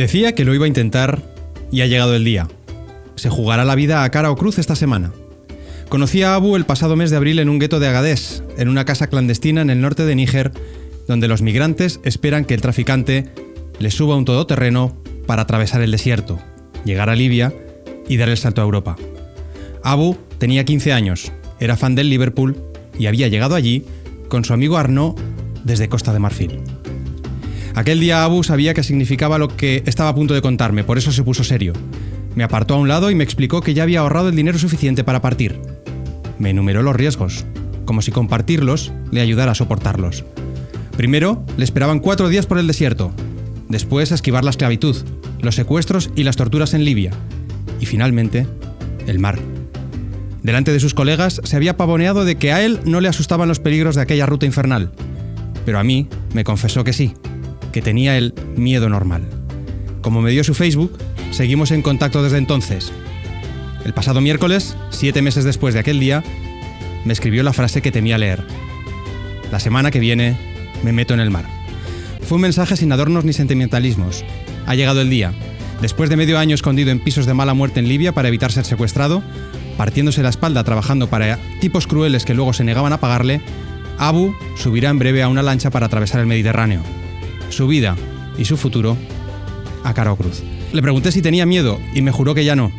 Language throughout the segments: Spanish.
Decía que lo iba a intentar y ha llegado el día. Se jugará la vida a cara o cruz esta semana. Conocí a Abu el pasado mes de abril en un gueto de Agadez, en una casa clandestina en el norte de Níger, donde los migrantes esperan que el traficante les suba un todoterreno para atravesar el desierto, llegar a Libia y dar el salto a Europa. Abu tenía 15 años, era fan del Liverpool y había llegado allí con su amigo Arnaud desde Costa de Marfil. Aquel día Abu sabía qué significaba lo que estaba a punto de contarme, por eso se puso serio. Me apartó a un lado y me explicó que ya había ahorrado el dinero suficiente para partir. Me enumeró los riesgos, como si compartirlos le ayudara a soportarlos. Primero, le esperaban 4 días por el desierto. Después, esquivar la esclavitud, los secuestros y las torturas en Libia. Y finalmente, el mar. Delante de sus colegas se había pavoneado de que a él no le asustaban los peligros de aquella ruta infernal. Pero a mí me confesó que sí, que tenía el miedo normal. Como me dio su Facebook, seguimos en contacto desde entonces. El pasado miércoles, 7 meses después de aquel día, me escribió la frase que temía leer. La semana que viene me meto en el mar. Fue un mensaje sin adornos ni sentimentalismos. Ha llegado el día. Después de medio año escondido en pisos de mala muerte en Libia para evitar ser secuestrado, partiéndose la espalda trabajando para tipos crueles que luego se negaban a pagarle, Abu subirá en breve a una lancha para atravesar el Mediterráneo. Su vida y su futuro a cara o cruz. Le pregunté si tenía miedo y me juró que ya no,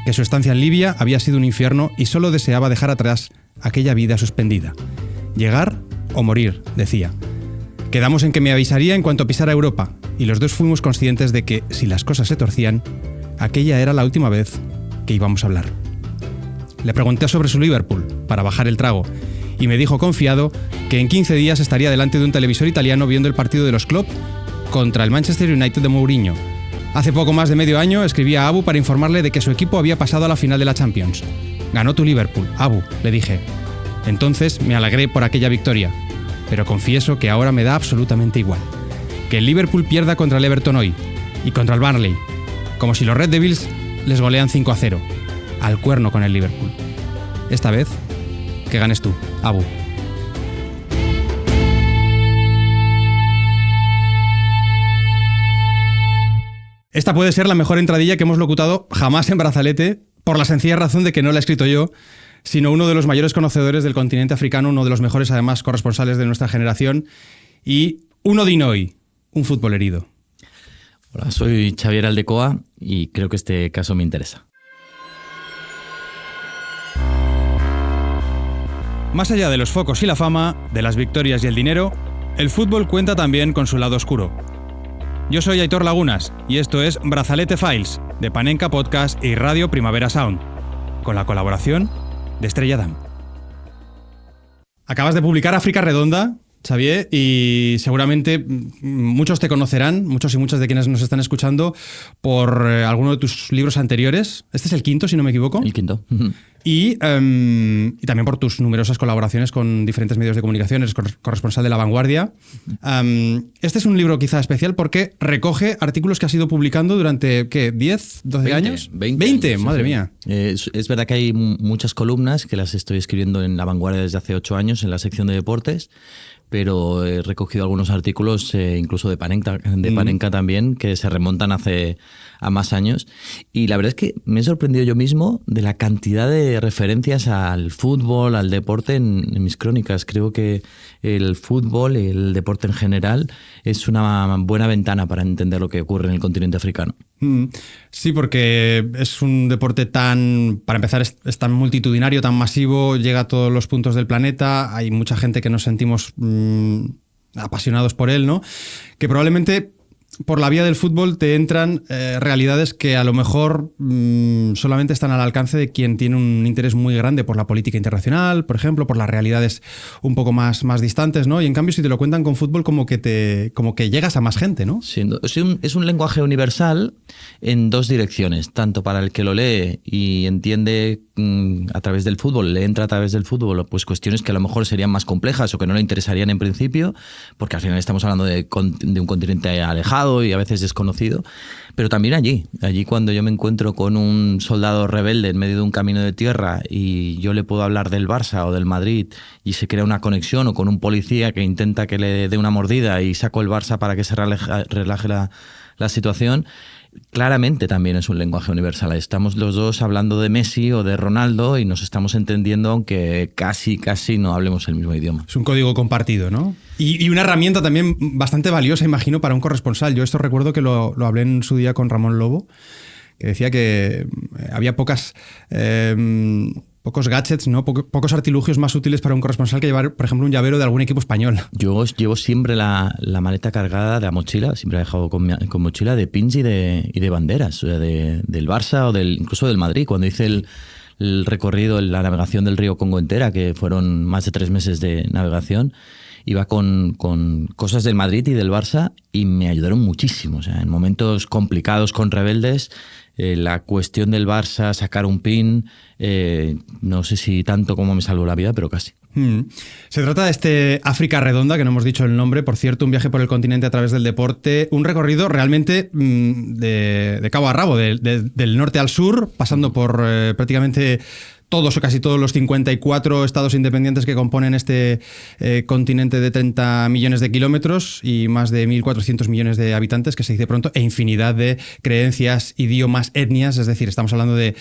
que su estancia en Libia había sido un infierno y solo deseaba dejar atrás aquella vida suspendida. Llegar o morir, decía. Quedamos en que me avisaría en cuanto pisara Europa, y los dos fuimos conscientes de que, si las cosas se torcían, aquella era la última vez que íbamos a hablar. Le pregunté sobre su Liverpool, para bajar el trago, y me dijo confiado que en 15 días estaría delante de un televisor italiano viendo el partido de los Klopp contra el Manchester United de Mourinho. Hace poco más de medio año escribí a Abu para informarle de que su equipo había pasado a la final de la Champions. Ganó tu Liverpool, Abu, le dije. Entonces me alegré por aquella victoria, pero confieso que ahora me da absolutamente igual. Que el Liverpool pierda contra el Everton hoy y contra el Burnley, como si los Red Devils les golean 5-0. Al cuerno con el Liverpool. Esta vez, que ganes tú, Abu. Esta puede ser la mejor entradilla que hemos locutado jamás en Brazalete, por la sencilla razón de que no la he escrito yo, sino uno de los mayores conocedores del continente africano, uno de los mejores, además, corresponsales de nuestra generación, y un Odinoy, un fútbol herido. Hola, soy Xavier Aldecoa y creo que este caso me interesa. Más allá de los focos y la fama, de las victorias y el dinero, el fútbol cuenta también con su lado oscuro. Yo soy Aitor Lagunas y esto es Brazalete Files, de Panenka Podcast y Radio Primavera Sound, con la colaboración de Estrella Damm. Acabas de publicar África Redonda, Xavier, y seguramente muchos te conocerán, muchos y muchas de quienes nos están escuchando, por alguno de tus libros anteriores. Este es el quinto, si no me equivoco. El quinto. Y también por tus numerosas colaboraciones con diferentes medios de comunicación, eres corresponsal de La Vanguardia. Este es un libro quizá especial porque recoge artículos que has ido publicando durante, ¿qué? ¿10, 12 años? 20 años, madre mía. Es verdad que hay muchas columnas que las estoy escribiendo en La Vanguardia desde hace 8 años en la sección de deportes, pero he recogido algunos artículos incluso de Panenka también, que se remontan a más años. Y la verdad es que me he sorprendido yo mismo de la cantidad de referencias al fútbol, al deporte en mis crónicas. Creo que el fútbol y el deporte en general es una buena ventana para entender lo que ocurre en el continente africano. Sí, porque es un deporte para empezar, es tan multitudinario, tan masivo, llega a todos los puntos del planeta, hay mucha gente que nos sentimos apasionados por él, ¿no? Que probablemente por la vía del fútbol te entran realidades que a lo mejor solamente están al alcance de quien tiene un interés muy grande por la política internacional, por ejemplo, por las realidades un poco más distantes, ¿no? Y en cambio, si te lo cuentan con fútbol, como que llegas a más gente, ¿no? Sí, es un lenguaje universal en dos direcciones, tanto para el que lo lee y entiende a través del fútbol, le entra a través del fútbol, pues cuestiones que a lo mejor serían más complejas o que no le interesarían en principio, porque al final estamos hablando de un continente alejado y a veces desconocido, pero también allí cuando yo me encuentro con un soldado rebelde en medio de un camino de tierra y yo le puedo hablar del Barça o del Madrid y se crea una conexión, o con un policía que intenta que le dé una mordida y saco el Barça para que se relaje la situación. Claramente también es un lenguaje universal. Estamos los dos hablando de Messi o de Ronaldo y nos estamos entendiendo, aunque casi no hablemos el mismo idioma. Es un código compartido, ¿no? Y una herramienta también bastante valiosa, imagino, para un corresponsal. Yo esto recuerdo que lo hablé en su día con Ramón Lobo, que decía que había pocos gadgets, ¿no? Pocos artilugios más útiles para un corresponsal que llevar, por ejemplo, un llavero de algún equipo español. Yo llevo siempre la maleta cargada de la mochila, siempre he dejado con mochila de pins y de banderas, o sea, del Barça o incluso del Madrid. Cuando hice el recorrido, la navegación del río Congo entera, que fueron más de 3 meses de navegación, iba con cosas del Madrid y del Barça y me ayudaron muchísimo. O sea, en momentos complicados con rebeldes, la cuestión del Barça, sacar un pin, no sé si tanto como me salvó la vida, pero casi. Se trata de este África Redonda, que no hemos dicho el nombre, por cierto, un viaje por el continente a través del deporte, un recorrido realmente de cabo a rabo, del norte al sur, pasando por prácticamente todos o casi todos los 54 estados independientes que componen este continente de 30 millones de kilómetros y más de 1.400 millones de habitantes, que se dice pronto, e infinidad de creencias, idiomas, etnias, es decir, estamos hablando de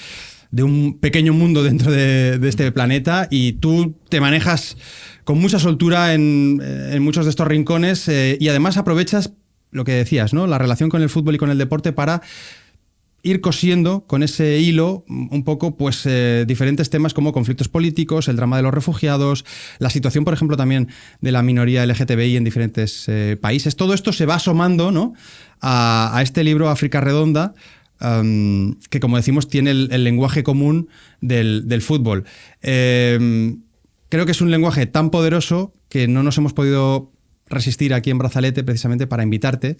un pequeño mundo dentro de este planeta y tú te manejas con mucha soltura en muchos de estos rincones y además aprovechas lo que decías, ¿no? La relación con el fútbol y con el deporte para ir cosiendo con ese hilo un poco pues diferentes temas como conflictos políticos, el drama de los refugiados, la situación, por ejemplo, también de la minoría LGTBI en diferentes países. Todo esto se va asomando, ¿no? a este libro África Redonda, que, como decimos, tiene el lenguaje común del fútbol. Creo que es un lenguaje tan poderoso que no nos hemos podido resistir aquí en Brazalete precisamente para invitarte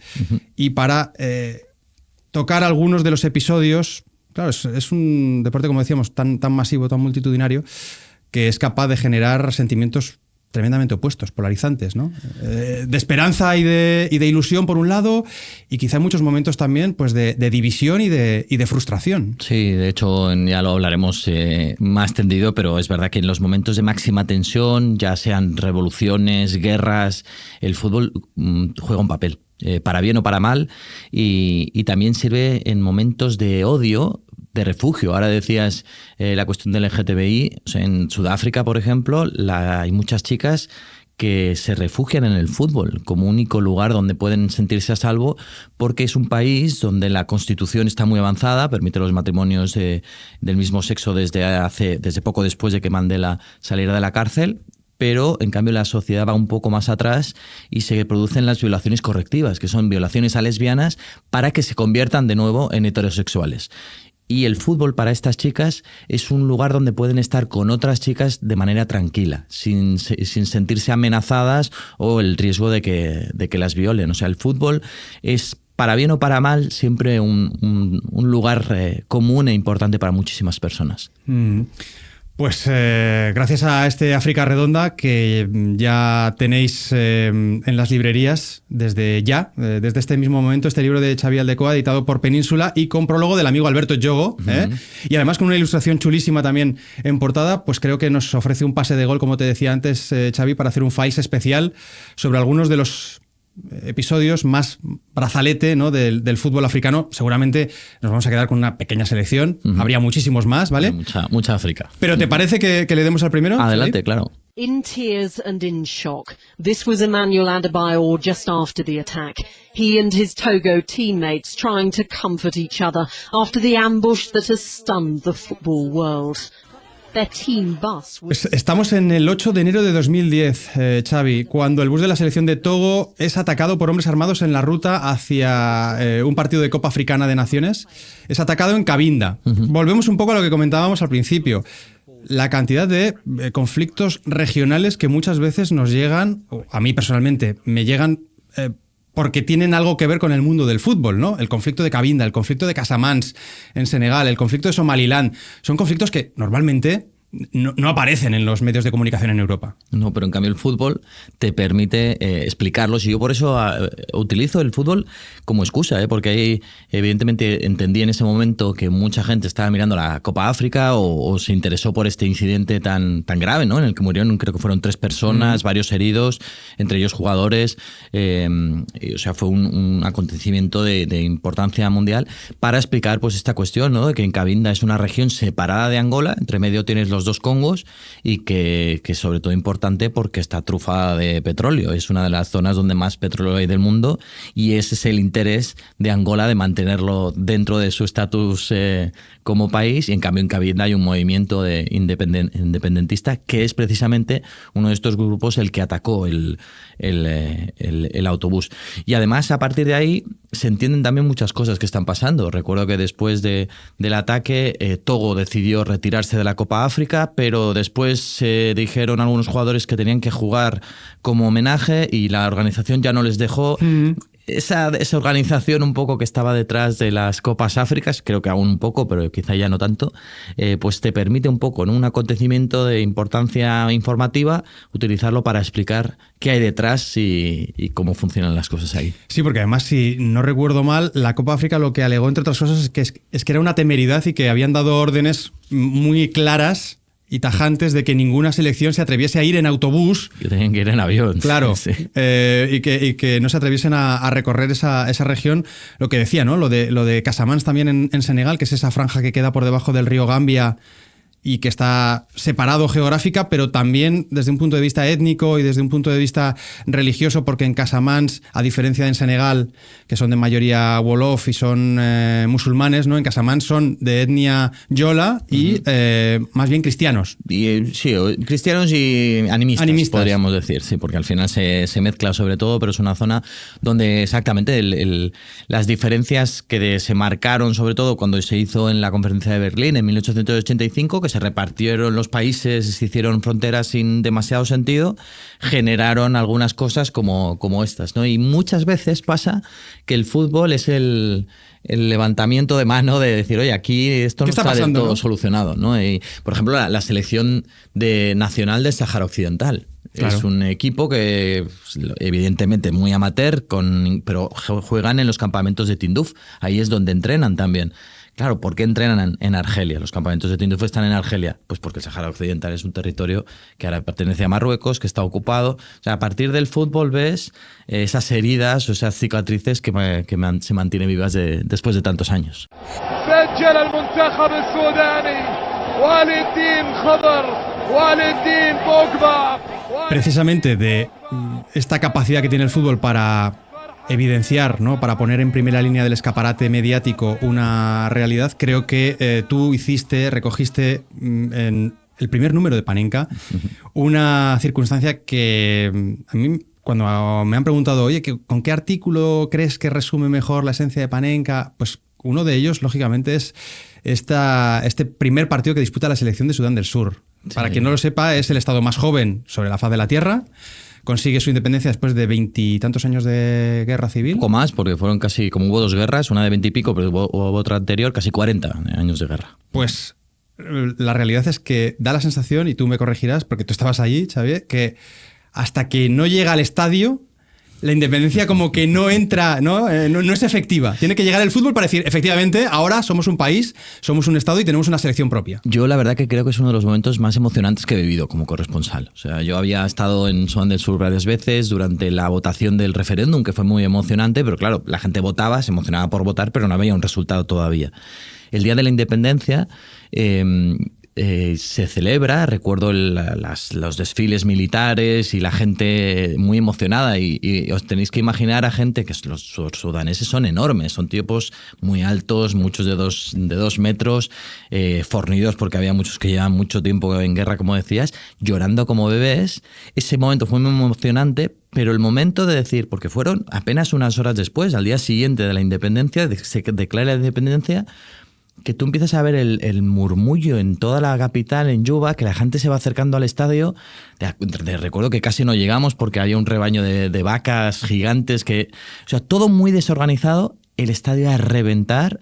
y para tocar algunos de los episodios. Claro, es un deporte, como decíamos, tan masivo, tan multitudinario, que es capaz de generar sentimientos tremendamente opuestos, polarizantes, ¿no? De esperanza y de ilusión por un lado, y quizá en muchos momentos también pues de división y de frustración. Sí, de hecho ya lo hablaremos más tendido, pero es verdad que en los momentos de máxima tensión, ya sean revoluciones, guerras, el fútbol juega un papel. Para bien o para mal, y también sirve en momentos de odio, de refugio. Ahora decías la cuestión del LGTBI. O sea, en Sudáfrica, por ejemplo, hay muchas chicas que se refugian en el fútbol como único lugar donde pueden sentirse a salvo, porque es un país donde la constitución está muy avanzada, permite los matrimonios del mismo sexo desde poco después de que Mandela saliera de la cárcel. Pero, en cambio, la sociedad va un poco más atrás y se producen las violaciones correctivas, que son violaciones a lesbianas para que se conviertan de nuevo en heterosexuales. Y el fútbol para estas chicas es un lugar donde pueden estar con otras chicas de manera tranquila, sin sentirse amenazadas o el riesgo de que las violen. O sea, el fútbol es, para bien o para mal, siempre un lugar común e importante para muchísimas personas. Pues gracias a este África Redonda, que ya tenéis en las librerías desde este mismo momento, este libro de Xavi Aldecoa, editado por Península y con prólogo del amigo Alberto Jogo, y además con una ilustración chulísima también en portada, pues creo que nos ofrece un pase de gol, como te decía antes, Xavi, para hacer un Files especial sobre algunos de los episodios más brazalete, ¿no? del fútbol africano. Seguramente nos vamos a quedar con una pequeña selección. Habría muchísimos más, ¿vale? Mucha África. ¿Pero te parece que le demos al primero? Adelante, ¿Sí? Claro. In tears and in shock, this was Emmanuel Adebayor just after the attack. He and his Togo teammates trying to comfort each other after the ambush that has stunned the football world. Their team bus was... Estamos en el 8 de enero de 2010, Xavi, cuando el bus de la selección de Togo es atacado por hombres armados en la ruta hacia un partido de Copa Africana de Naciones. Es atacado en Cabinda. Volvemos un poco a lo que comentábamos al principio. La cantidad de conflictos regionales que muchas veces nos llegan, o a mí personalmente me llegan porque tienen algo que ver con el mundo del fútbol, ¿no? El conflicto de Cabinda, el conflicto de Casamance en Senegal, el conflicto de Somaliland. Son conflictos que normalmente no aparecen en los medios de comunicación en Europa. No, pero en cambio el fútbol te permite explicarlos y yo por eso utilizo el fútbol como excusa, porque ahí evidentemente entendí en ese momento que mucha gente estaba mirando la Copa África o se interesó por este incidente tan grave, ¿no? En el que murieron, creo que fueron 3 personas, varios heridos, entre ellos jugadores, o sea, fue un acontecimiento de importancia mundial para explicar pues esta cuestión, ¿no? De que en Cabinda es una región separada de Angola, entre medio tienes los 2 Congos y que sobre todo importante porque está trufada de petróleo. Es una de las zonas donde más petróleo hay del mundo y ese es el interés de Angola de mantenerlo dentro de su estatus como país, y en cambio en Cabinda hay un movimiento independentista que es precisamente uno de estos grupos el que atacó el autobús. Y además a partir de ahí se entienden también muchas cosas que están pasando. Recuerdo que después del ataque Togo decidió retirarse de la Copa África, pero después dijeron algunos jugadores que tenían que jugar como homenaje y la organización ya no les dejó. Esa organización un poco que estaba detrás de las Copas Áfricas, creo que aún un poco, pero quizá ya no tanto, pues te permite un poco, ¿no? Un acontecimiento de importancia informativa, utilizarlo para explicar qué hay detrás y cómo funcionan las cosas ahí. Sí, porque además, si no recuerdo mal, la Copa África lo que alegó, entre otras cosas, es que era una temeridad y que habían dado órdenes muy claras y tajantes de que ninguna selección se atreviese a ir en autobús. Que tenían que ir en avión. Claro, sí. Y que no se atreviesen a recorrer esa región. Lo que decía, ¿no? Lo de Casamance también en Senegal, que es esa franja que queda por debajo del río Gambia y que está separado geográfica, pero también desde un punto de vista étnico y desde un punto de vista religioso, porque en Casamance, a diferencia de en Senegal, que son de mayoría wolof y son musulmanes, ¿no? En Casamance son de etnia yola y más bien cristianos. Sí, cristianos y animistas, podríamos decir, sí, porque al final se mezcla sobre todo, pero es una zona donde exactamente las diferencias que se marcaron, sobre todo cuando se hizo en la conferencia de Berlín en 1885, que se repartieron los países, se hicieron fronteras sin demasiado sentido, generaron algunas cosas como estas, ¿no? Y muchas veces pasa que el fútbol es el levantamiento de mano de decir, oye, aquí esto no está del todo, ¿no?, solucionado, ¿no? Y, por ejemplo, la selección nacional del Sáhara Occidental. Claro. Es un equipo que, evidentemente, muy amateur, pero juegan en los campamentos de Tindouf. Ahí es donde entrenan también. Claro, ¿por qué entrenan en Argelia? Los campamentos de Tindouf están en Argelia. Pues porque el Sáhara Occidental es un territorio que ahora pertenece a Marruecos, que está ocupado. O sea, a partir del fútbol ves esas heridas o esas cicatrices que se mantienen vivas después de tantos años. Precisamente de esta capacidad que tiene el fútbol para evidenciar, ¿no?, para poner en primera línea del escaparate mediático una realidad, creo que tú recogiste en el primer número de Panenka una circunstancia que a mí, cuando me han preguntado, oye, ¿con qué artículo crees que resume mejor la esencia de Panenka? Pues uno de ellos, lógicamente, es este primer partido que disputa la selección de Sudán del Sur. Sí. Para quien no lo sepa, es el estado más joven sobre la faz de la Tierra. Consigue su independencia después de 20 y tantos años de guerra civil. Un poco más, porque fueron casi, como hubo 2 guerras, una de 20 y pico, pero hubo otra anterior, casi 40 años de guerra. Pues la realidad es que da la sensación, y tú me corregirás, porque tú estabas allí, Xavier, que hasta que no llega al estadio, la independencia como que no entra, no es efectiva. Tiene que llegar el fútbol para decir, efectivamente, ahora somos un país, somos un estado y tenemos una selección propia. Yo la verdad que creo que es uno de los momentos más emocionantes que he vivido como corresponsal. O sea, yo había estado en Sudán del Sur varias veces durante la votación del referéndum, que fue muy emocionante, pero claro, la gente votaba, se emocionaba por votar, pero no había un resultado todavía. El día de la independencia se celebra, recuerdo los desfiles militares y la gente muy emocionada y os tenéis que imaginar a gente que los sudaneses son enormes, son tipos muy altos, muchos de 2 metros, fornidos porque había muchos que llevan mucho tiempo en guerra, como decías, llorando como bebés. Ese momento fue muy emocionante, pero el momento de decir, porque fueron apenas unas horas después, al día siguiente de la independencia, se declara la independencia, que tú empiezas a ver el murmullo en toda la capital, en Yuba, que la gente se va acercando al estadio. Recuerdo que casi no llegamos porque había un rebaño de vacas gigantes, o sea, todo muy desorganizado, el estadio a reventar,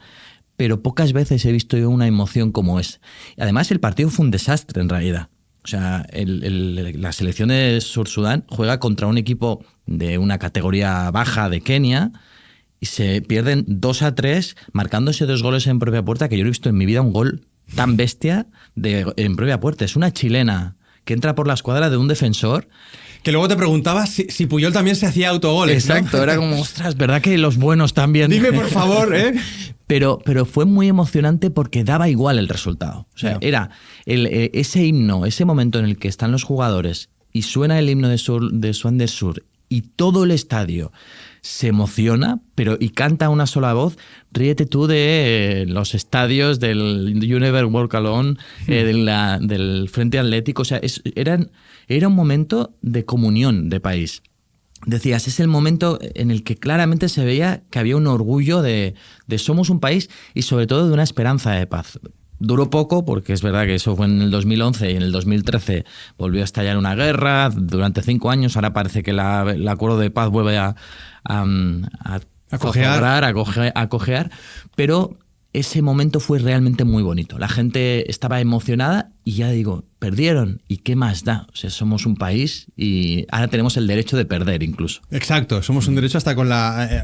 pero pocas veces he visto yo una emoción como es. Además, el partido fue un desastre en realidad. O sea, la selección de Sur Sudán juega contra un equipo de una categoría baja de Kenia y se pierden 2-3, marcándose 2 goles en propia puerta, que yo no he visto en mi vida un gol tan bestia en propia puerta. Es una chilena que entra por la escuadra de un defensor. Que luego te preguntabas si Puyol también se hacía autogoles. Exacto, ¿no? Era como, ostras, ¿verdad que los buenos también? Dime, por favor, ¿eh? Pero fue muy emocionante porque daba igual el resultado. O sea, era ese himno, ese momento en el que están los jugadores y suena el himno de Sudán del Sur y todo el estadio se emociona, y canta a una sola voz. Ríete tú de los estadios del You Never Walk Alone, del Frente Atlético. O sea, era un momento de comunión de país. Decías, es el momento en el que claramente se veía que había un orgullo de somos un país y sobre todo de una esperanza de paz. Duró poco, porque es verdad que eso fue en el 2011 y en el 2013 volvió a estallar una guerra durante 5 años. Ahora parece que el acuerdo de paz vuelve a cojear, pero ese momento fue realmente muy bonito. La gente estaba emocionada y ya digo, perdieron. ¿Y qué más da? O sea, somos un país y ahora tenemos el derecho de perder incluso. Exacto, somos un derecho hasta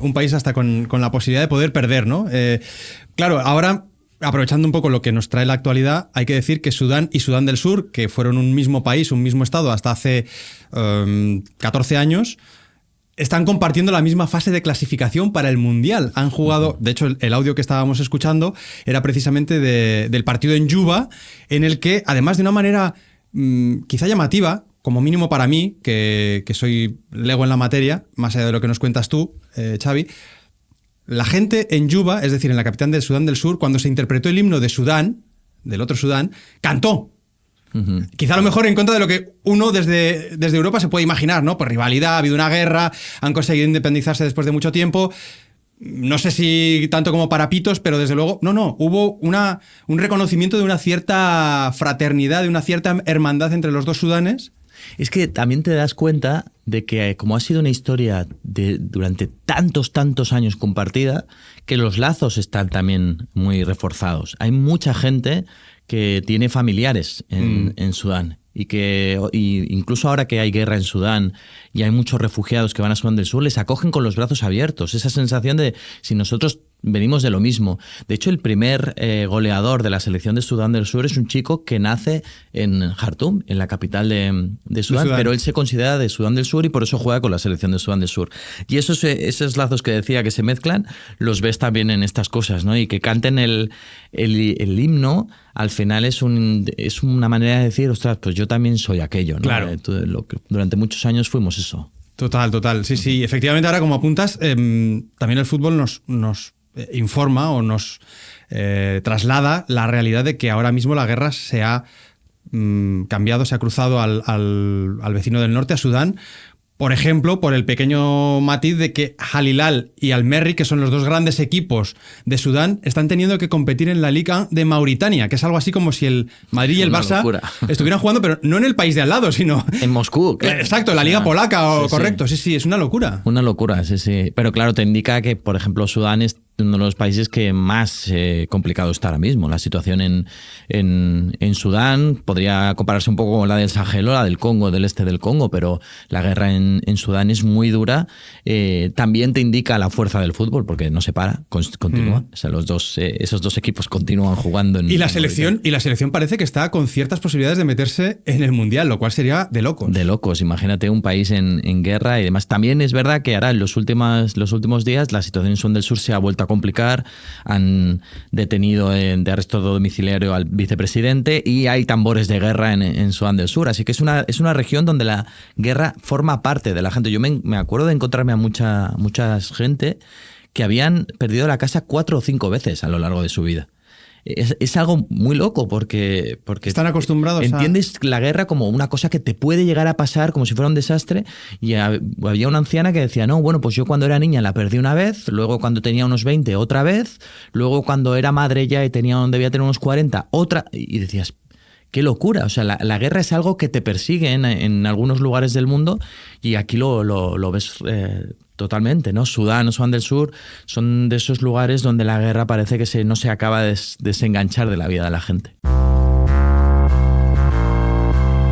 un país hasta con la posibilidad de poder perder, ¿no? Claro, ahora, aprovechando un poco lo que nos trae la actualidad, hay que decir que Sudán y Sudán del Sur, que fueron un mismo país, un mismo estado hasta hace 14 años, están compartiendo la misma fase de clasificación para el Mundial. Han jugado, de hecho, el audio que estábamos escuchando era precisamente del partido en Yuba, en el que, además de una manera quizá llamativa, como mínimo para mí, que soy lego en la materia, más allá de lo que nos cuentas tú, Xavi, la gente en Yuba, es decir, en la capital del Sudán del Sur, cuando se interpretó el himno de Sudán, del otro Sudán, cantó. Uh-huh. Quizá a lo mejor en contra de lo que uno desde Europa se puede imaginar, ¿no? Pues rivalidad, ha habido una guerra, han conseguido independizarse después de mucho tiempo. No sé si tanto como para pitos, pero desde luego, hubo un reconocimiento de una cierta fraternidad, de una cierta hermandad entre los dos Sudanes. Es que también te das cuenta de que como ha sido una historia durante tantos años compartida, que los lazos están también muy reforzados. Hay mucha gente que tiene familiares en Sudán y incluso ahora que hay guerra en Sudán y hay muchos refugiados que van a Sudán del Sur, les acogen con los brazos abiertos. Esa sensación de si nosotros venimos de lo mismo. De hecho, el primer goleador de la selección de Sudán del Sur es un chico que nace en Jartum, en la capital de Sudán, pero él se considera de Sudán del Sur y por eso juega con la selección de Sudán del Sur. Y esos lazos que decía que se mezclan, los ves también en estas cosas, ¿no? Y que canten el himno, al final es una manera de decir, ostras, pues yo también soy aquello, ¿no? Claro. Durante muchos años fuimos eso. Total. Sí. Efectivamente, ahora como apuntas, también el fútbol nos informa o nos traslada la realidad de que ahora mismo la guerra se ha cambiado, se ha cruzado al vecino del norte, a Sudán, por ejemplo, por el pequeño matiz de que Al Hilal y Al Merri, que son los dos grandes equipos de Sudán, están teniendo que competir en la Liga de Mauritania, que es algo así como si el Madrid y el Barça estuvieran jugando, pero no en el país de al lado, sino en Moscú. Claro. Exacto, en la Liga polaca, correcto. Sí, es una locura. Una locura, sí. Pero claro, te indica que, por ejemplo, Sudán es uno de los países que más complicado está ahora mismo. La situación en Sudán podría compararse un poco con la del Sahel o la del Congo, del este del Congo, pero la guerra en Sudán es muy dura. También te indica la fuerza del fútbol, porque no se para, continúa. O sea, esos dos equipos continúan jugando. Y la selección parece que está con ciertas posibilidades de meterse en el Mundial, lo cual sería de locos. De locos. Imagínate un país en guerra y demás. También es verdad que ahora en los últimos días la situación en Sudán del Sur se ha vuelto a complicar, han detenido de arresto domiciliario al vicepresidente y hay tambores de guerra en Sudán del Sur, así que es una región donde la guerra forma parte de la gente. Yo me acuerdo de encontrarme a mucha gente que habían perdido la casa 4 o 5 veces a lo largo de su vida. Es algo muy loco porque están acostumbrados entiendes la guerra como una cosa que te puede llegar a pasar como si fuera un desastre, y había una anciana que decía, no, bueno, pues yo cuando era niña la perdí una vez, luego cuando tenía unos 20 otra vez, luego cuando era madre ya y debía tener unos 40 otra, y decías, qué locura. O sea, la guerra es algo que te persigue en algunos lugares del mundo y aquí lo ves Totalmente, ¿no? Sudán del Sur son de esos lugares donde la guerra parece que no se acaba de desenganchar de la vida de la gente.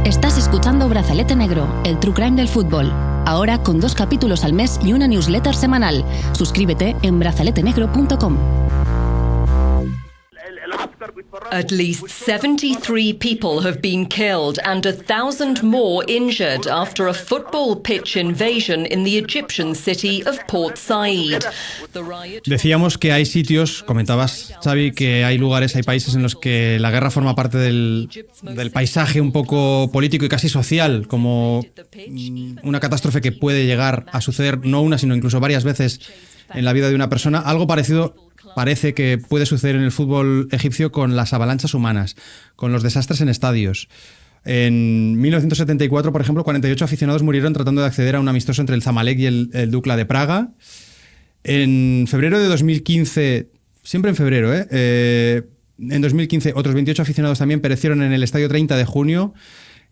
Estás escuchando Brazalete Negro, el true crime del fútbol. Ahora con 2 capítulos al mes y una newsletter semanal. Suscríbete en brazaletenegro.com. At least 73 people have been killed and 1,000 more injured after a football pitch invasion in the Egyptian city of Port Said. Decíamos que hay sitios, comentabas, Xavi, que hay lugares, hay países en los que la guerra forma parte del paisaje un poco político y casi social, como una catástrofe que puede llegar a suceder no una, sino incluso varias veces en la vida de una persona. Algo parecido parece que puede suceder en el fútbol egipcio con las avalanchas humanas, con los desastres en estadios. En 1974, por ejemplo, 48 aficionados murieron tratando de acceder a un amistoso entre el Zamalek y el Dukla de Praga. En febrero de 2015, siempre en febrero, en 2015 otros 28 aficionados también perecieron en el estadio 30 de junio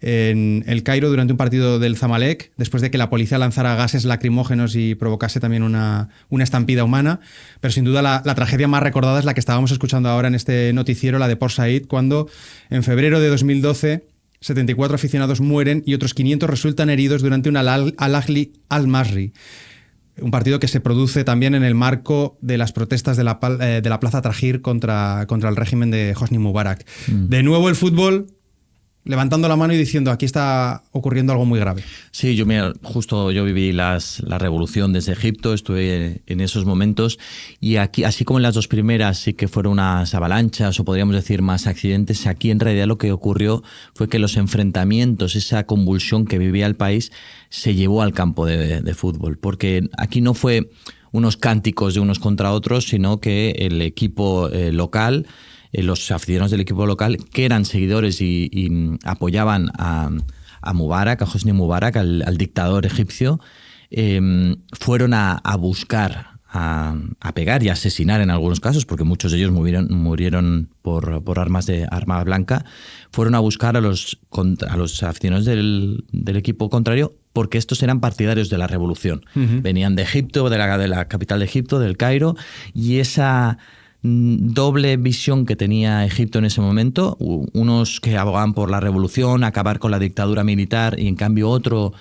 en El Cairo durante un partido del Zamalek, después de que la policía lanzara gases lacrimógenos y provocase también una estampida humana. Pero sin duda la tragedia más recordada es la que estábamos escuchando ahora en este noticiero, la de Port Said, cuando en febrero de 2012 74 aficionados mueren y otros 500 resultan heridos durante un Al-Ahly Al-Masri, un partido que se produce también en el marco de las protestas de la Plaza Tahrir contra el régimen de Hosni Mubarak. De nuevo el fútbol levantando la mano y diciendo, aquí está ocurriendo algo muy grave. Sí, yo viví la revolución desde Egipto, estuve en esos momentos, y aquí, así como en las dos primeras sí que fueron unas avalanchas o podríamos decir más accidentes, aquí en realidad lo que ocurrió fue que los enfrentamientos, esa convulsión que vivía el país, se llevó al campo de fútbol, porque aquí no fue unos cánticos de unos contra otros, sino que el equipo local, los aficionados del equipo local, que eran seguidores y apoyaban a Mubarak, a Hosni Mubarak, al dictador egipcio, fueron a buscar, a pegar y a asesinar en algunos casos, porque muchos de ellos murieron por arma blanca, fueron a buscar a los aficionados del equipo contrario, porque estos eran partidarios de la revolución. Venían de Egipto, de la capital de Egipto, del Cairo, y esa doble visión que tenía Egipto en ese momento, unos que abogaban por la revolución, acabar con la dictadura militar, y en cambio otro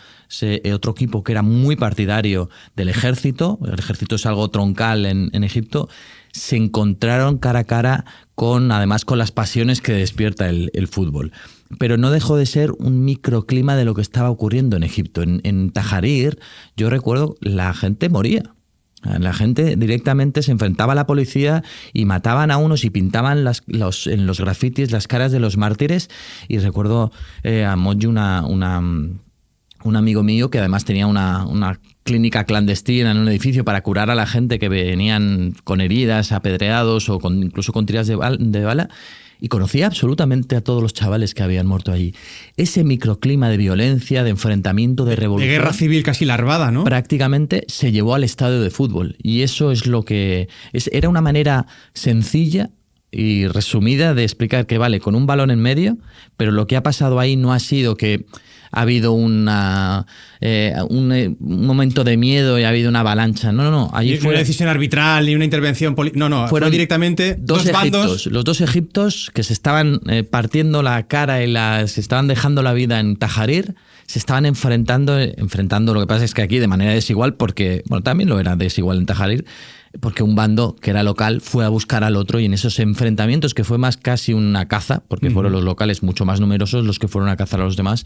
equipo que era muy partidario del ejército. El ejército es algo troncal en Egipto. Se encontraron cara a cara además con las pasiones que despierta el fútbol. Pero no dejó de ser un microclima de lo que estaba ocurriendo en Egipto. En Tahrir, yo recuerdo, la gente moría. La gente directamente se enfrentaba a la policía y mataban a unos y pintaban en los grafitis las caras de los mártires. Y recuerdo a Moji, un amigo mío que además tenía una clínica clandestina en un edificio para curar a la gente que venían con heridas, apedreados o incluso con tiras de bala. Y conocía absolutamente a todos los chavales que habían muerto allí. Ese microclima de violencia, de enfrentamiento, de revolución... De guerra civil casi larvada, ¿no? Prácticamente se llevó al estadio de fútbol. Y eso es lo que... Era una manera sencilla y resumida de explicar que, vale, con un balón en medio, pero lo que ha pasado ahí no ha sido que ha habido un momento de miedo y ha habido una avalancha. No. Allí fue una decisión arbitral ni una intervención política. No, fueron directamente dos bandos. Los dos Egiptos que se estaban partiendo la cara y se estaban dejando la vida en Tahrir, se estaban enfrentando. Lo que pasa es que aquí de manera desigual, porque, bueno, también lo era desigual en Tahrir, porque un bando que era local fue a buscar al otro, y en esos enfrentamientos, que fue más casi una caza, porque fueron los locales mucho más numerosos los que fueron a cazar a los demás,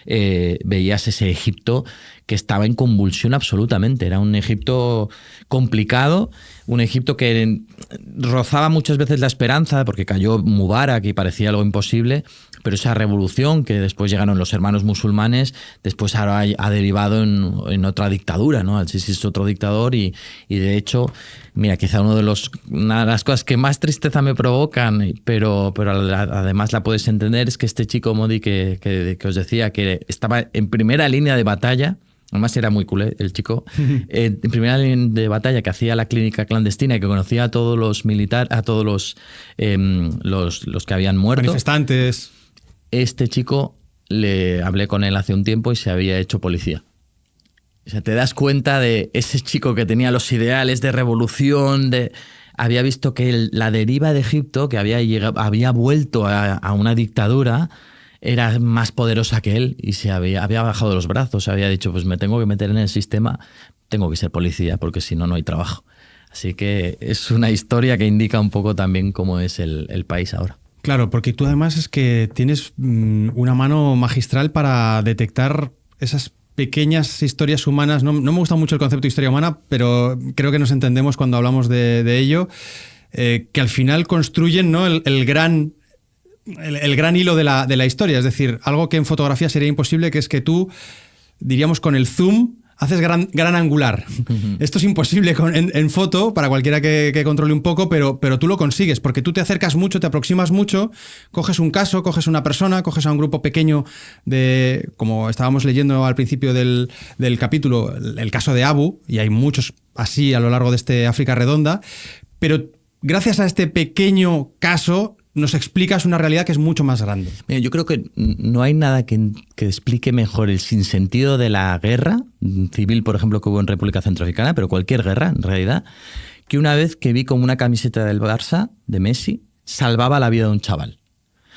veías ese Egipto que estaba en convulsión absolutamente. Era un Egipto complicado, un Egipto que rozaba muchas veces la esperanza, porque cayó Mubarak y parecía algo imposible, pero esa revolución que después llegaron los hermanos musulmanes, después ahora ha derivado en otra dictadura, ¿no? Al-Sisi es otro dictador y de hecho, mira, quizá una de las cosas que más tristeza me provocan, pero además la puedes entender, es que este chico Modi que os decía, que estaba en primera línea de batalla. Además era muy cool, el chico. En primera línea de batalla, que hacía la clínica clandestina y que conocía a todos los militares, a todos los que habían muerto. Manifestantes. Este chico, le hablé con él hace un tiempo y se había hecho policía. O sea, te das cuenta de ese chico que tenía los ideales de revolución, había visto que la deriva de Egipto, que había vuelto a una dictadura, era más poderosa que él y se había bajado los brazos, había dicho, pues me tengo que meter en el sistema, tengo que ser policía porque si no, no hay trabajo. Así que es una historia que indica un poco también cómo es el país ahora. Claro, porque tú además es que tienes una mano magistral para detectar esas pequeñas historias humanas. No me gusta mucho el concepto de historia humana, pero creo que nos entendemos cuando hablamos de ello, que al final construyen, ¿no?, el gran hilo de la historia. Es decir, algo que en fotografía sería imposible, que es que tú, diríamos, con el zoom haces gran angular. Uh-huh. Esto es imposible en foto para cualquiera que controle un poco, pero tú lo consigues porque tú te acercas mucho, te aproximas mucho, coges un caso, coges una persona, coges a un grupo pequeño como estábamos leyendo al principio del capítulo, el caso de Abu, y hay muchos así a lo largo de este África Redonda, pero gracias a este pequeño caso nos explicas una realidad que es mucho más grande. Mira, yo creo que no hay nada que explique mejor el sinsentido de la guerra civil, por ejemplo, que hubo en República Centroafricana, pero cualquier guerra, en realidad, que una vez que vi como una camiseta del Barça, de Messi, salvaba la vida de un chaval.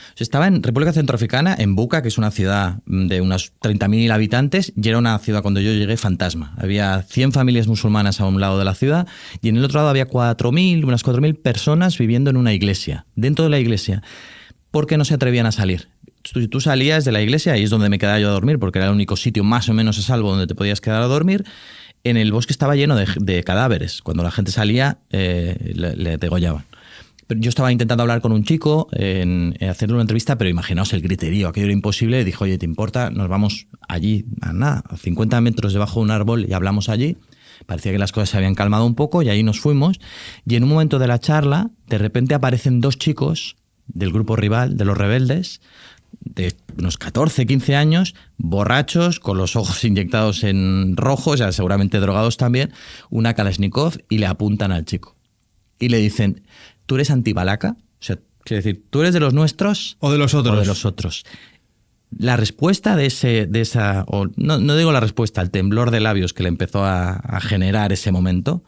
O sea, estaba en República Centroafricana, en Buca, que es una ciudad de unos 30.000 habitantes, y era una ciudad, cuando yo llegué, fantasma. Había 100 familias musulmanas a un lado de la ciudad y en el otro lado había unas 4.000 personas viviendo en una iglesia, dentro de la iglesia, porque no se atrevían a salir. Tú salías de la iglesia, y es donde me quedaba yo a dormir, porque era el único sitio más o menos a salvo donde te podías quedar a dormir. En el bosque estaba lleno de cadáveres. Cuando la gente salía, le degollaban. Pero yo estaba intentando hablar con un chico, hacerle una entrevista, pero imaginaos el griterío, aquello era imposible. Dije, oye, ¿te importa? Nos vamos allí, a 50 metros debajo de un árbol y hablamos allí. Parecía que las cosas se habían calmado un poco y ahí nos fuimos. Y en un momento de la charla, de repente aparecen 2 chicos del grupo rival, de los rebeldes, de unos 14, 15 años, borrachos, con los ojos inyectados en rojo, o sea, seguramente drogados también, una Kalashnikov, y le apuntan al chico. Y le dicen, ¿tú eres antibalaca? O sea, quiere decir, ¿tú eres de los nuestros? ¿O de los otros? O de los otros. La respuesta no digo la respuesta, el temblor de labios que le empezó a generar ese momento,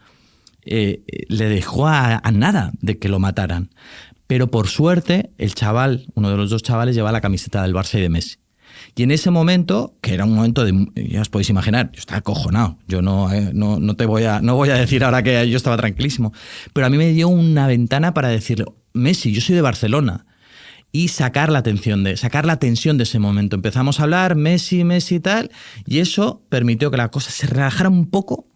le dejó a nada de que lo mataran. Pero por suerte, el chaval, uno de los 2 chavales, llevaba la camiseta del Barça y de Messi. Y en ese momento, que era un momento ya os podéis imaginar, yo estaba acojonado. Yo no voy a decir ahora que yo estaba tranquilísimo. Pero a mí me dio una ventana para decirle, Messi, yo soy de Barcelona. Y sacar la tensión de ese momento. Empezamos a hablar, Messi y tal, y eso permitió que la cosa se relajara un poco,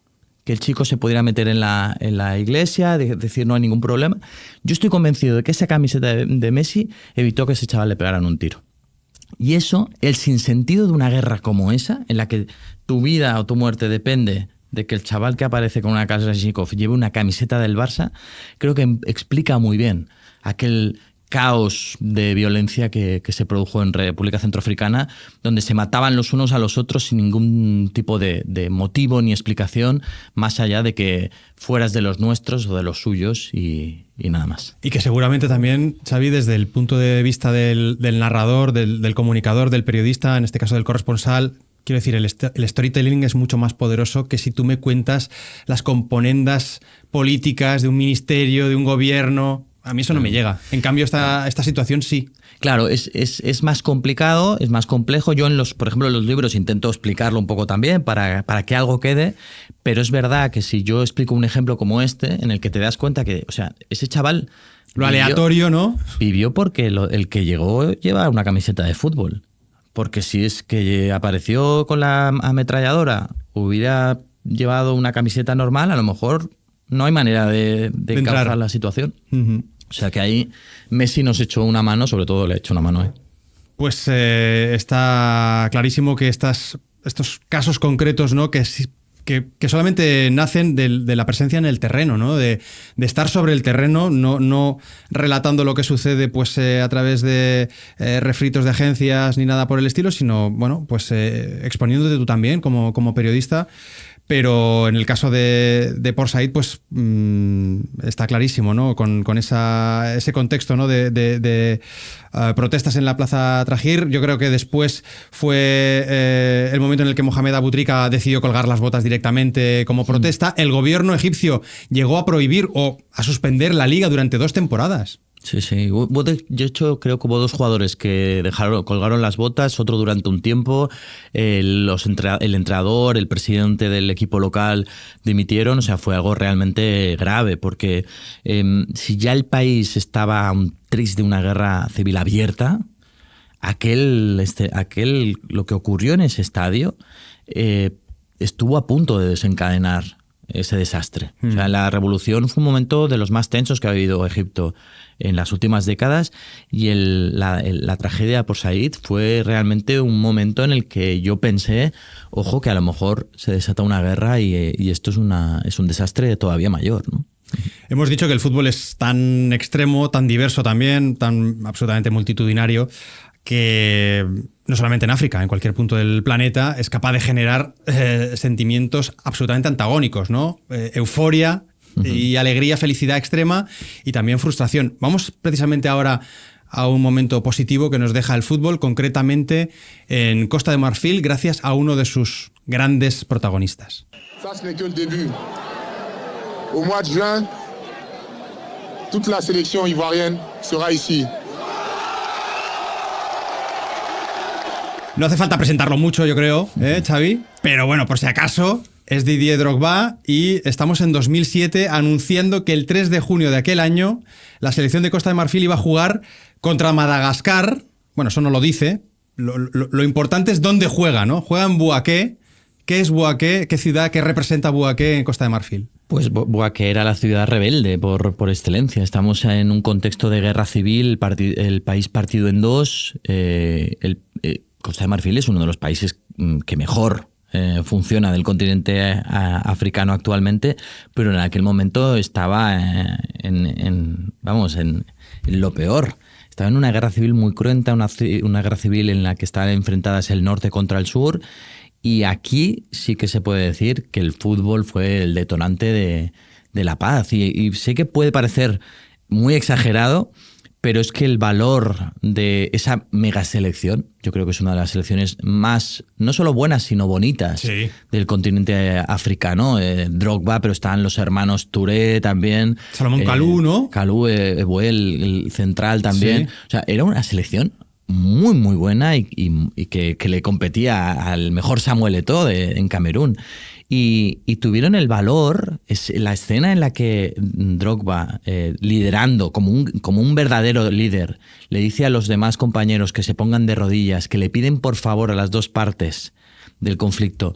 que el chico se pudiera meter en la iglesia, decir no hay ningún problema. Yo estoy convencido de que esa camiseta de Messi evitó que ese chaval le pegaran un tiro. Y eso, el sinsentido de una guerra como esa, en la que tu vida o tu muerte depende de que el chaval que aparece con una Kalashnikov lleve una camiseta del Barça, creo que explica muy bien aquel caos de violencia que se produjo en República Centroafricana, donde se mataban los unos a los otros sin ningún tipo de motivo ni explicación, más allá de que fueras de los nuestros o de los suyos y nada más. Y que seguramente también, Xavi, desde el punto de vista del narrador, del comunicador, del periodista, en este caso del corresponsal, quiero decir, el storytelling es mucho más poderoso que si tú me cuentas las componendas políticas de un ministerio, de un gobierno. A mí eso no me llega. En cambio, esta situación sí. Claro, es más complicado, es más complejo. Yo, por ejemplo, en los libros intento explicarlo un poco también para que algo quede, pero es verdad que si yo explico un ejemplo como este, en el que te das cuenta que, o sea, ese chaval... Lo aleatorio, ¿no? Vivió porque el que llegó lleva una camiseta de fútbol. Porque si es que apareció con la ametralladora, hubiera llevado una camiseta normal, a lo mejor no hay manera de encauzar la situación. Uh-huh. O sea que ahí Messi nos echó una mano, sobre todo le echó una mano. Pues está clarísimo que estos casos concretos, ¿no?, que solamente nacen de la presencia en el terreno, ¿no?, de estar sobre el terreno, no relatando lo que sucede pues a través de refritos de agencias ni nada por el estilo, sino bueno, pues exponiéndote tú también como periodista. pero en el caso de Port Said, pues está clarísimo, ¿no? Con ese contexto, ¿no? de protestas en la Plaza Trajir. Yo creo que después fue el momento en el que Mohamed Abutrika decidió colgar las botas directamente como protesta. El gobierno egipcio llegó a prohibir o a suspender la liga durante 2 temporadas. Sí. Yo de hecho creo que hubo 2 jugadores que colgaron las botas, otro durante un tiempo, el entrenador, el presidente del equipo local dimitieron, o sea, fue algo realmente grave, porque si ya el país estaba a un tris de una guerra civil abierta, lo que ocurrió en ese estadio estuvo a punto de desencadenar ese desastre. O sea, la revolución fue un momento de los más tensos que ha vivido Egipto en las últimas décadas, y la tragedia de Port Said fue realmente un momento en el que yo pensé, ojo, que a lo mejor se desata una guerra y esto es un desastre todavía mayor, ¿no? Hemos dicho que el fútbol es tan extremo, tan diverso también, tan absolutamente multitudinario, que no solamente en África, en cualquier punto del planeta, es capaz de generar sentimientos absolutamente antagónicos, ¿no? Euforia y alegría, felicidad extrema y también frustración. Vamos precisamente ahora a un momento positivo que nos deja el fútbol, concretamente en Costa de Marfil, gracias a uno de sus grandes protagonistas. Ça, ce n'est que le début. Au mois de juin, toute la sélection ivoirienne sera ici. No hace falta presentarlo mucho, yo creo, Xavi, pero bueno, por si acaso, es Didier Drogba y estamos en 2007 anunciando que el 3 de junio de aquel año la selección de Costa de Marfil iba a jugar contra Madagascar. Bueno, eso no lo dice. Lo importante es dónde juega, ¿no? Juega en Bouaké. ¿Qué es Bouaké? ¿Qué ciudad? ¿Qué representa Bouaké en Costa de Marfil? Pues Bouaké era la ciudad rebelde por excelencia. Estamos en un contexto de guerra civil, el país partido en 2. Costa de Marfil es uno de los países que mejor funciona del continente africano actualmente, pero en aquel momento estaba en lo peor. Estaba en una guerra civil muy cruenta, una guerra civil en la que estaban enfrentadas el norte contra el sur, y aquí sí que se puede decir que el fútbol fue el detonante de la paz. Y sé que puede parecer muy exagerado, pero es que el valor de esa mega selección, yo creo que es una de las selecciones más, no solo buenas, sino bonitas del continente africano. Drogba, pero estaban los hermanos Touré también. Salomón Kalou, ¿no? Kalou, Ebuel, el central también. Sí. O sea, era una selección muy, muy buena y que le competía al mejor Samuel Eto'o en Camerún. Y tuvieron el valor, es la escena en la que Drogba, liderando como un verdadero líder, le dice a los demás compañeros que se pongan de rodillas, que le piden por favor a las 2 partes del conflicto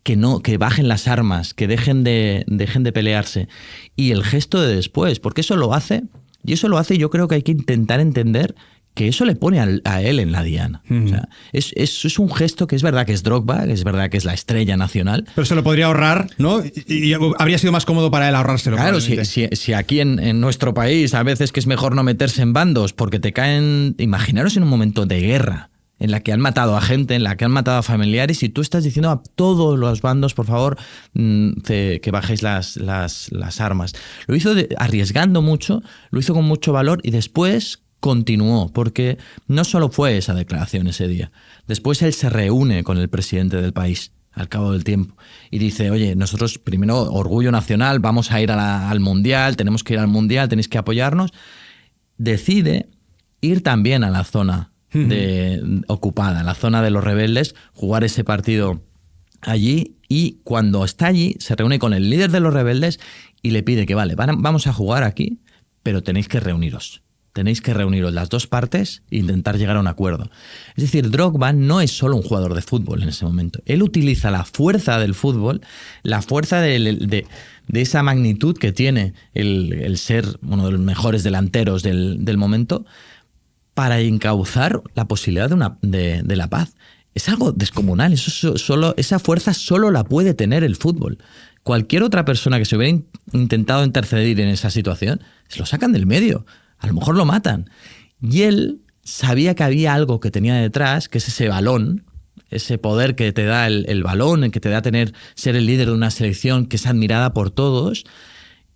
que bajen las armas, que dejen de pelearse. Y el gesto de después, porque eso lo hace, yo creo que hay que intentar entender que eso le pone a él en la diana. O sea, es un gesto que es verdad que es Drogba, es verdad que es la estrella nacional. Pero se lo podría ahorrar, ¿no? Y habría sido más cómodo para él ahorrárselo. Claro, si aquí en nuestro país a veces que es mejor no meterse en bandos porque te caen... Imaginaros en un momento de guerra en la que han matado a gente, en la que han matado a familiares, y tú estás diciendo a todos los bandos, por favor, que bajéis las armas. Lo hizo arriesgando mucho, lo hizo con mucho valor, y después continuó, porque no solo fue esa declaración ese día. Después él se reúne con el presidente del país al cabo del tiempo y dice, oye, nosotros primero, orgullo nacional, vamos a ir al Mundial, tenemos que ir al Mundial, tenéis que apoyarnos. Decide ir también a la zona ocupada, la zona de los rebeldes, jugar ese partido allí, y cuando está allí se reúne con el líder de los rebeldes y le pide que vamos a jugar aquí, pero tenéis que reuniros. Tenéis que reuniros las 2 partes e intentar llegar a un acuerdo. Es decir, Drogba no es solo un jugador de fútbol en ese momento. Él utiliza la fuerza del fútbol, la fuerza de esa magnitud que tiene el ser uno de los mejores delanteros del momento, para encauzar la posibilidad de la paz. Es algo descomunal. Esa fuerza solo la puede tener el fútbol. Cualquier otra persona que se hubiera intentado interceder en esa situación, se lo sacan del medio. A lo mejor lo matan. Y él sabía que había algo que tenía detrás, que es ese balón ese poder que te da el balón, el que te da ser el líder de una selección que es admirada por todos,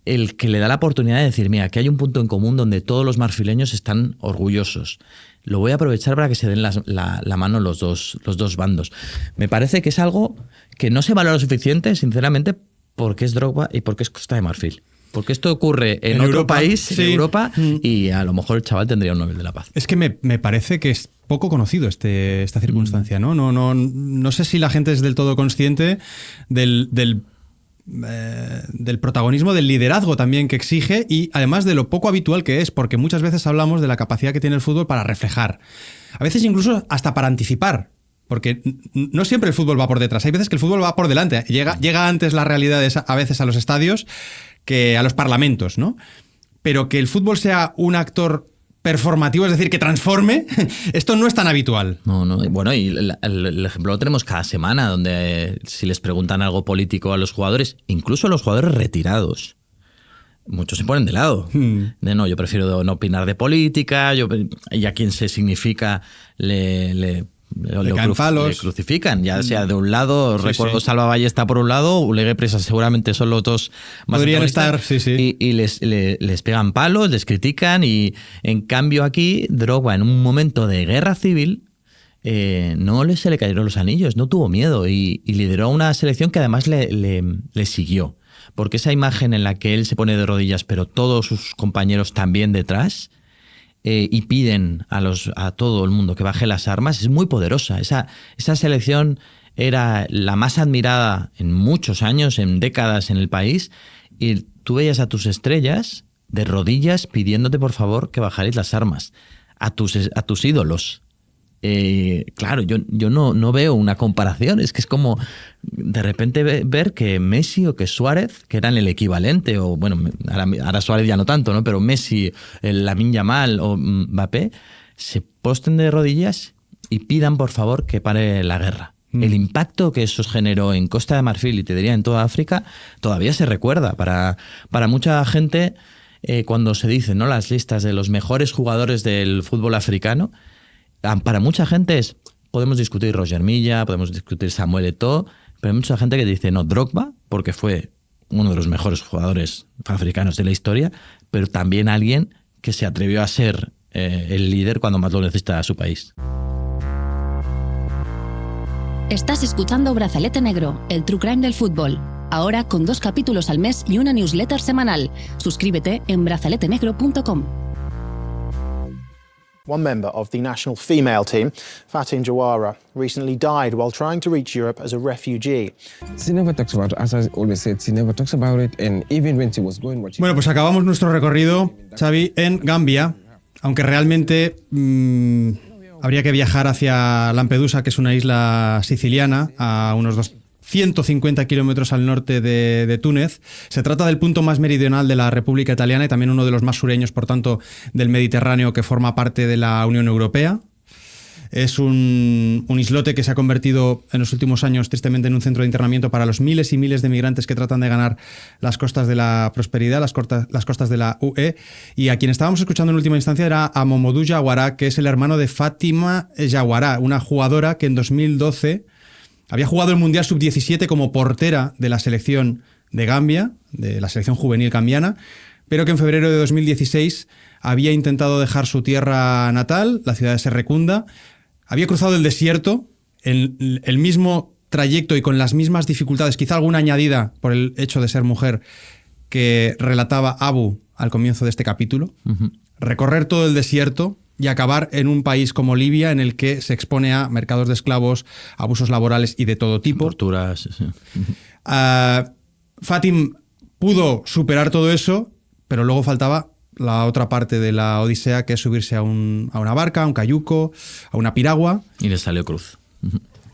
el que le da la oportunidad de decir, mira, aquí hay un punto en común donde todos los marfileños están orgullosos. Lo voy a aprovechar para que se den la mano los dos bandos. Me parece que es algo que no se valora lo suficiente, sinceramente, porque es Drogba y porque es Costa de Marfil. Porque esto ocurre en otro Europa, país, sí. en Europa, y a lo mejor el chaval tendría un Nobel de la Paz. Es que me parece que es poco conocido esta circunstancia, ¿no? No sé si la gente es del todo consciente del protagonismo, del liderazgo también que exige y además de lo poco habitual que es, porque muchas veces hablamos de la capacidad que tiene el fútbol para reflejar. A veces incluso hasta para anticipar. Porque no siempre el fútbol va por detrás. Hay veces que el fútbol va por delante. Llega antes las realidades a veces a los estadios que a los parlamentos, ¿no? Pero que el fútbol sea un actor performativo, es decir, que transforme, esto no es tan habitual. No. Bueno, y el ejemplo lo tenemos cada semana, donde si les preguntan algo político a los jugadores, incluso a los jugadores retirados, muchos se ponen de lado. No, yo prefiero no opinar de política, y a quien se significa le crucifican, ya sea de un lado, sí, recuerdo sí. Salva Ballesta por un lado, Ulegue Presa seguramente son los dos más podrían estar, sí. Y les pegan palos, les critican, y en cambio aquí Drogba, en un momento de guerra civil, no se le cayeron los anillos, no tuvo miedo y lideró una selección que además le siguió, porque esa imagen en la que él se pone de rodillas pero todos sus compañeros también detrás, y piden a todo el mundo que baje las armas, es muy poderosa. Esa selección era la más admirada en muchos años, en décadas en el país, y tú veías a tus estrellas de rodillas pidiéndote por favor que bajarais las armas, a tus ídolos. Claro, yo no veo una comparación, es que es como de repente ver que Messi o que Suárez, que eran el equivalente, o bueno, ahora Suárez ya no tanto, ¿no? Pero Messi, Lamine Yamal o Mbappé, se posten de rodillas y pidan por favor que pare la guerra. El impacto que eso generó en Costa de Marfil y te diría en toda África todavía se recuerda. Para mucha gente, cuando se dicen, ¿no?, las listas de los mejores jugadores del fútbol africano, para mucha gente podemos discutir Roger Milla, podemos discutir Samuel Eto'o, pero hay mucha gente que dice, no, Drogba, porque fue uno de los mejores jugadores africanos de la historia, pero también alguien que se atrevió a ser el líder cuando más lo necesita a su país. Estás escuchando Brazalete Negro, el true crime del fútbol. Ahora con 2 capítulos al mes y una newsletter semanal. Suscríbete en brazaletenegro.com. One member of the national female team, Fatim Jawara, recently died while trying to reach Europe as a refugee. She never talks about it. As I always said, she never talks about it. And even when she was going... Bueno, pues acabamos nuestro recorrido, Xavi, en Gambia, aunque realmente habría que viajar hacia Lampedusa, que es una isla siciliana, a unos 150 kilómetros al norte de Túnez. Se trata del punto más meridional de la República Italiana y también uno de los más sureños, por tanto, del Mediterráneo, que forma parte de la Unión Europea. Es un islote que se ha convertido en los últimos años tristemente en un centro de internamiento para los miles y miles de migrantes que tratan de ganar las costas de la prosperidad, las costas de la UE. Y a quien estábamos escuchando en última instancia era a Momodou Jawara, que es el hermano de Fatima Jawara, una jugadora que en 2012 había jugado el Mundial Sub-17 como portera de la selección de Gambia, de la selección juvenil gambiana, pero que en febrero de 2016 había intentado dejar su tierra natal, la ciudad de Serrekunda. Había cruzado el desierto en el mismo trayecto y con las mismas dificultades, quizá alguna añadida por el hecho de ser mujer, que relataba Abu al comienzo de este capítulo. Recorrer todo el desierto y acabar en un país como Libia, en el que se expone a mercados de esclavos, abusos laborales y de todo tipo. Torturas, sí. Fatim pudo superar todo eso, pero luego faltaba la otra parte de la odisea, que es subirse a una barca, a un cayuco, a una piragua. Y le salió cruz.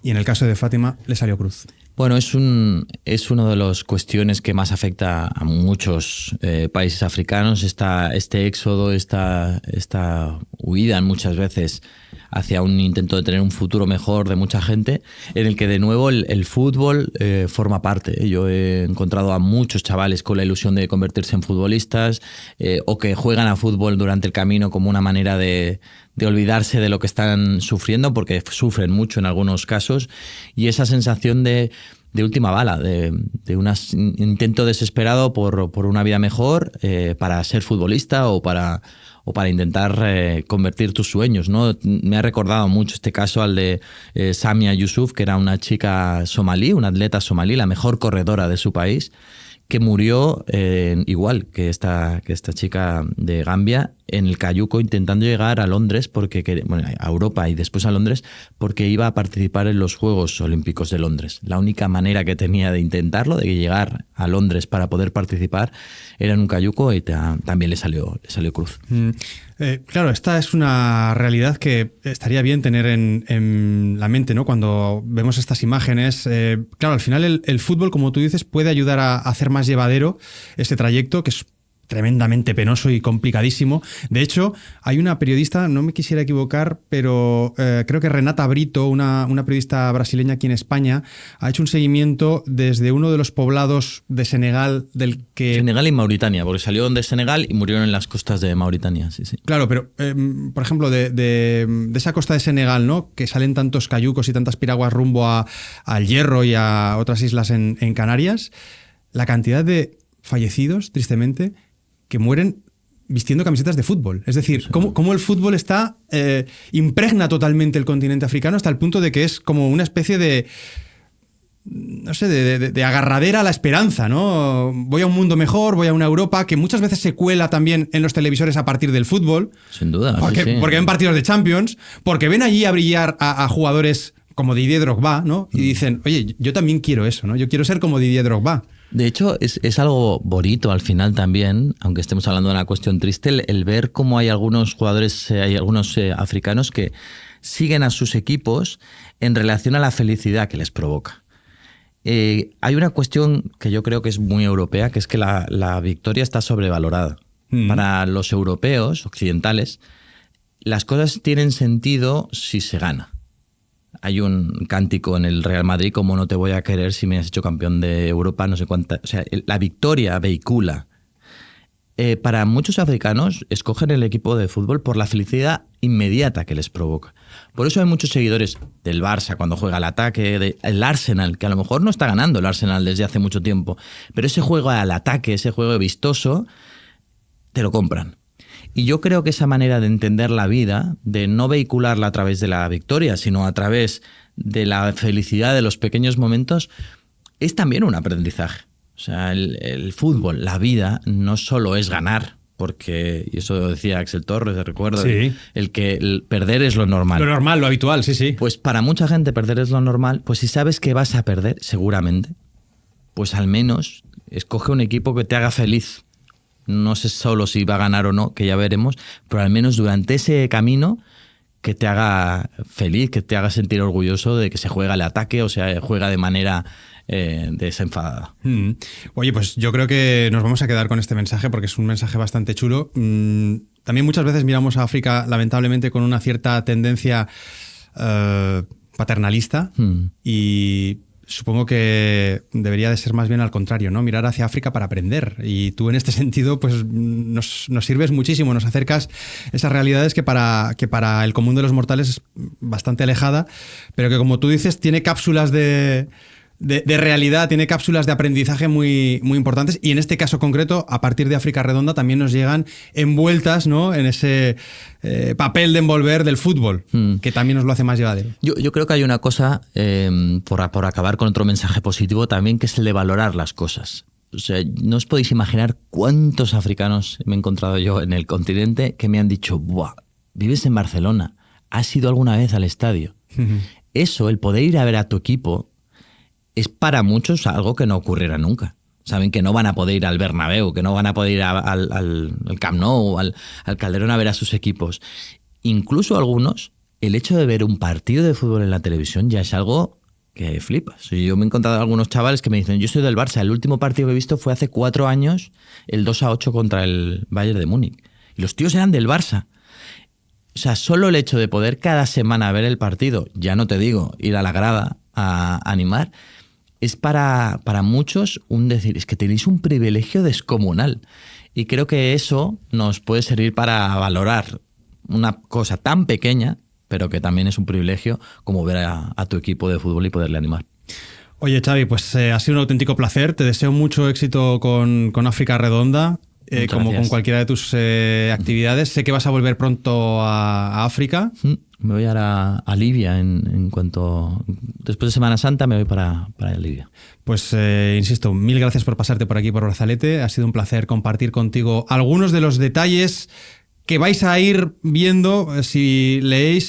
Y en el caso de Fátima le salió cruz. Bueno, es una de las cuestiones que más afecta a muchos países africanos, este éxodo, esta huida muchas veces hacia un intento de tener un futuro mejor de mucha gente, en el que de nuevo el fútbol forma parte. Yo he encontrado a muchos chavales con la ilusión de convertirse en futbolistas o que juegan a fútbol durante el camino como una manera de olvidarse de lo que están sufriendo, porque sufren mucho en algunos casos, y esa sensación de última bala, de un intento desesperado por una vida mejor, para ser futbolista o para intentar convertir tus sueños, ¿no? Me ha recordado mucho este caso al de Samia Yusuf, que era una chica somalí, una atleta somalí, la mejor corredora de su país, que murió igual que esta chica de Gambia, en el cayuco, intentando llegar a Londres, a Europa y después a Londres, porque iba a participar en los Juegos Olímpicos de Londres. La única manera que tenía de intentarlo, de llegar a Londres para poder participar, era en un cayuco, y también le salió cruz. Claro, esta es una realidad que estaría bien tener en la mente, ¿no? Cuando vemos estas imágenes. Claro, al final el fútbol, como tú dices, puede ayudar a hacer más llevadero ese trayecto, que es tremendamente penoso y complicadísimo. De hecho, hay una periodista, no me quisiera equivocar, pero creo que Renata Brito, una periodista brasileña aquí en España, ha hecho un seguimiento desde uno de los poblados de Senegal Senegal y Mauritania, porque salieron de Senegal y murieron en las costas de Mauritania, sí. Claro, pero por ejemplo, de esa costa de Senegal, ¿no? Que salen tantos cayucos y tantas piraguas rumbo al Hierro y a otras islas en Canarias, la cantidad de fallecidos, tristemente, que mueren vistiendo camisetas de fútbol. Es decir, sí. cómo el fútbol impregna totalmente el continente africano, hasta el punto de que es como una especie de, no sé, de agarradera a la esperanza, ¿no? Voy a un mundo mejor, voy a una Europa, que muchas veces se cuela también en los televisores a partir del fútbol. Sin duda. Porque ven partidos de Champions, porque ven allí a brillar a jugadores como Didier Drogba, ¿no? Y dicen, oye, yo también quiero eso, ¿no? Yo quiero ser como Didier Drogba. De hecho, es algo bonito al final también, aunque estemos hablando de una cuestión triste, el ver cómo hay algunos jugadores, hay algunos africanos que siguen a sus equipos en relación a la felicidad que les provoca. Hay una cuestión que yo creo que es muy europea, que es que la victoria está sobrevalorada. Para los europeos occidentales, las cosas tienen sentido si se gana. Hay un cántico en el Real Madrid, como no te voy a querer si me has hecho campeón de Europa, no sé cuánta. O sea, la victoria vehicula. Para muchos africanos, escogen el equipo de fútbol por la felicidad inmediata que les provoca. Por eso hay muchos seguidores del Barça cuando juega al ataque, del Arsenal, que a lo mejor no está ganando el Arsenal desde hace mucho tiempo, pero ese juego al ataque, ese juego vistoso, te lo compran. Y yo creo que esa manera de entender la vida, de no vehicularla a través de la victoria, sino a través de la felicidad de los pequeños momentos, es también un aprendizaje. O sea, el fútbol, la vida, no solo es ganar, porque, y eso decía Axel Torres, recuerdo, sí. el perder es lo normal. Lo normal, lo habitual, sí. Pues para mucha gente perder es lo normal, pues si sabes que vas a perder, seguramente, pues al menos escoge un equipo que te haga feliz. No sé solo si va a ganar o no, que ya veremos, pero al menos durante ese camino que te haga feliz, que te haga sentir orgulloso de que se juega el ataque o se juega de manera desenfadada. Oye, pues yo creo que nos vamos a quedar con este mensaje porque es un mensaje bastante chulo. También muchas veces miramos a África, lamentablemente, con una cierta tendencia paternalista y supongo que debería de ser más bien al contrario, ¿no? Mirar hacia África para aprender. Y tú en este sentido pues nos sirves muchísimo, nos acercas esas realidades que para el común de los mortales es bastante alejada, pero que, como tú dices, tiene cápsulas de realidad, tiene cápsulas de aprendizaje muy, muy importantes, y en este caso concreto, a partir de África Redonda, también nos llegan envueltas, ¿no?, en ese papel de envolver del fútbol, que también nos lo hace más llevadero. Yo creo que hay una cosa, por acabar con otro mensaje positivo también, que es el de valorar las cosas. O sea, no os podéis imaginar cuántos africanos me he encontrado yo en el continente que me han dicho, ¡buah! ¿Vives en Barcelona? ¿Has ido alguna vez al estadio? Eso, el poder ir a ver a tu equipo, es para muchos algo que no ocurrirá nunca. Saben que no van a poder ir al Bernabéu, que no van a poder ir al Camp Nou, al Calderón a ver a sus equipos. Incluso algunos, el hecho de ver un partido de fútbol en la televisión ya es algo que flipas. Yo me he encontrado algunos chavales que me dicen, yo soy del Barça, el último partido que he visto fue hace 4 años, el 2-8 contra el Bayern de Múnich. Y los tíos eran del Barça. O sea, solo el hecho de poder cada semana ver el partido, ya no te digo ir a la grada a animar, es para muchos un decir, es que tenéis un privilegio descomunal. Y creo que eso nos puede servir para valorar una cosa tan pequeña, pero que también es un privilegio, como ver a tu equipo de fútbol y poderle animar. Oye, Xavi, pues ha sido un auténtico placer. Te deseo mucho éxito con África Redonda. Como con cualquiera de tus actividades. Sé que vas a volver pronto a África. Me voy ahora a Libia en cuanto... Después de Semana Santa me voy para Libia. Pues insisto, mil gracias por pasarte por aquí por Brazalete. Ha sido un placer compartir contigo algunos de los detalles que vais a ir viendo si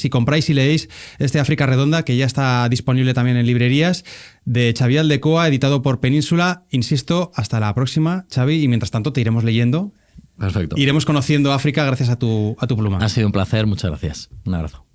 compráis y leéis este África Redonda, que ya está disponible también en librerías, de Xavi Aldecoa, editado por Península. Insisto, hasta la próxima, Xavi, y mientras tanto te iremos leyendo. Perfecto. Iremos conociendo África gracias a tu pluma. Ha sido un placer, muchas gracias. Un abrazo.